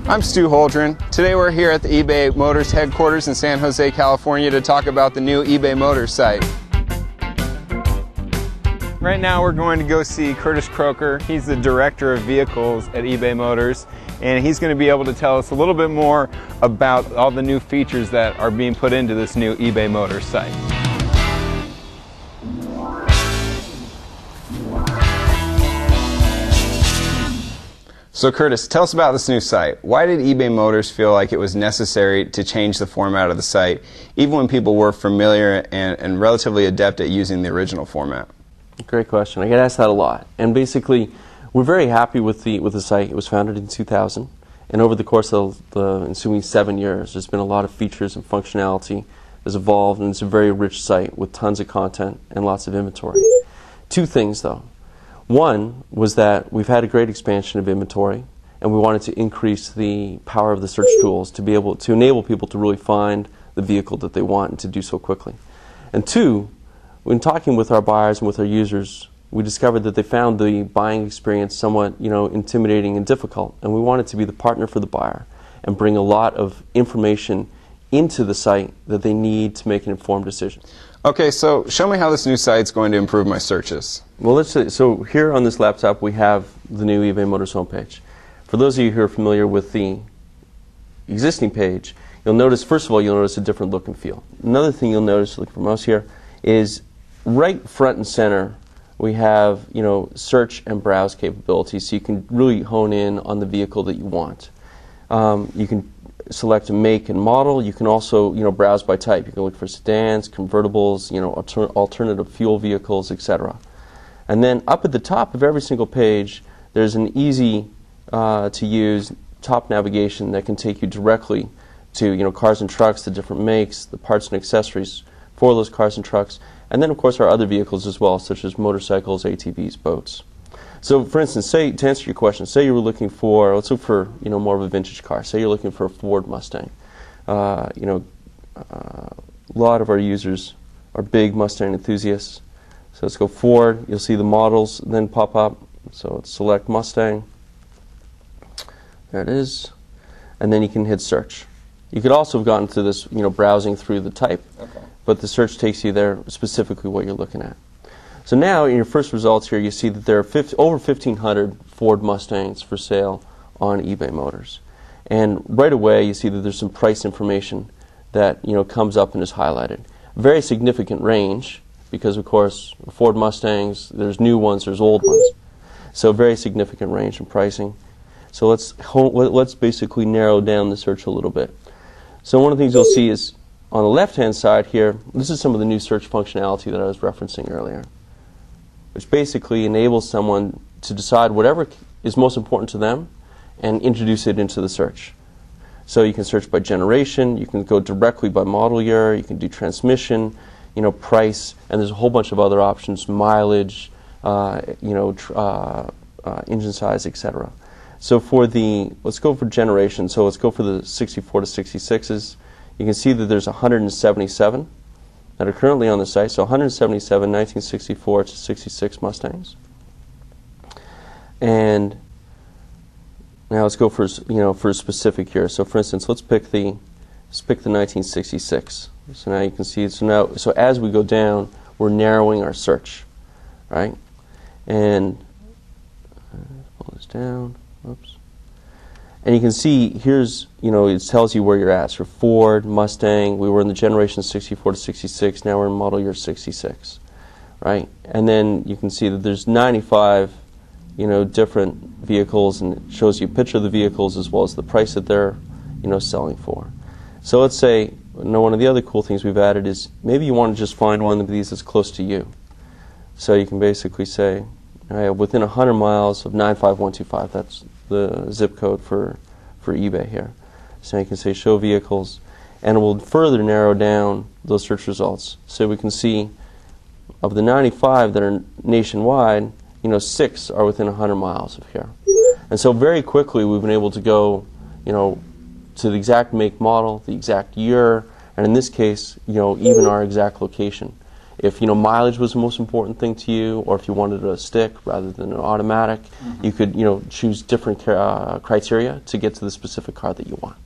I'm Stu Holdren. Today we're here at the eBay Motors headquarters in San Jose, California to talk about the new eBay Motors site. Right now we're going to go see Curtis Kroeker. He's the director of vehicles at eBay Motors, and he's going to be able to tell us a little bit more about all the new features that are being put into this new eBay Motors site. So Curtis, tell us about this new site. Why did eBay Motors feel like it was necessary to change the format of the site, even when people were familiar and relatively adept at using the original format? Great question. I get asked that a lot. And basically, we're very happy with the site. It was founded in 2000. And over the course of the ensuing 7 years, there's been a lot of features and functionality that's evolved, and it's a very rich site with tons of content and lots of inventory. Two things, though. One was that we've had a great expansion of inventory, and we wanted to increase the power of the search tools to be able to enable people to really find the vehicle that they want and to do so quickly. And two, when talking with our buyers and with our users, we discovered that they found the buying experience somewhat, intimidating and difficult, and we wanted to be the partner for the buyer and bring a lot of information into the site that they need to make an informed decision. Okay, so show me how this new site's going to improve my searches. Well, let's say, so here on this laptop we have the new eBay Motors homepage. For those of you who are familiar with the existing page, you'll notice, first of all, you'll notice a different look and feel. Another thing you'll notice, look for mouse here, is right front and center we have, search and browse capabilities, so you can really hone in on the vehicle that you want. You can select a make and model. You can also, browse by type. You can look for sedans, convertibles, alternative fuel vehicles, etc. And then up at the top of every single page, there's an easy to use top navigation that can take you directly to, cars and trucks, the different makes, the parts and accessories for those cars and trucks, and then of course our other vehicles as well, such as motorcycles, ATVs, boats. So, for instance, say, to answer your question, say you were looking for, let's look for, more of a vintage car. Say you're looking for a Ford Mustang. A lot of our users are big Mustang enthusiasts. So let's go Ford. You'll see the models then pop up. So let's select Mustang. There it is. And then you can hit search. You could also have gotten to this, browsing through the type. Okay. But the search takes you there specifically what you're looking at. So now in your first results here, you see that there are over 1,500 Ford Mustangs for sale on eBay Motors. And right away you see that there's some price information that comes up and is highlighted. Very significant range because of course Ford Mustangs, there's new ones, there's old ones. So very significant range in pricing. So let's basically narrow down the search a little bit. So one of the things you'll see is on the left-hand side here, this is some of the new search functionality that I was referencing earlier, which basically enables someone to decide whatever is most important to them and introduce it into the search. So you can search by generation, you can go directly by model year, you can do transmission, price, and there's a whole bunch of other options, mileage, engine size, etc. So let's go for generation. So let's go for the 64 to 66s. You can see that there's 177 that are currently on the site. So 177 1964 to 66 Mustangs. And now let's go for for a specific year. So for instance, let's pick the 1966. So now you can see so as we go down, we're narrowing our search, right? And pull this down. Oops. And you can see here's, it tells you where you're at. So Ford, Mustang, we were in the generation 64 to 66, now we're in model year 66, right? And then you can see that there's 95, different vehicles, and it shows you a picture of the vehicles as well as the price that they're, selling for. So let's say, one of the other cool things we've added is maybe you want to just find one of these that's close to you. So you can basically say, within 100 miles of 95125, that's the zip code for eBay here. So you can say show vehicles, and it will further narrow down those search results. So we can see of the 95 that are nationwide, 6 are within 100 miles of here. And so very quickly we've been able to go, to the exact make model, the exact year, and in this case, even our exact location. If mileage was the most important thing to you, or if you wanted a stick rather than an automatic, you could choose different criteria to get to the specific car that you want.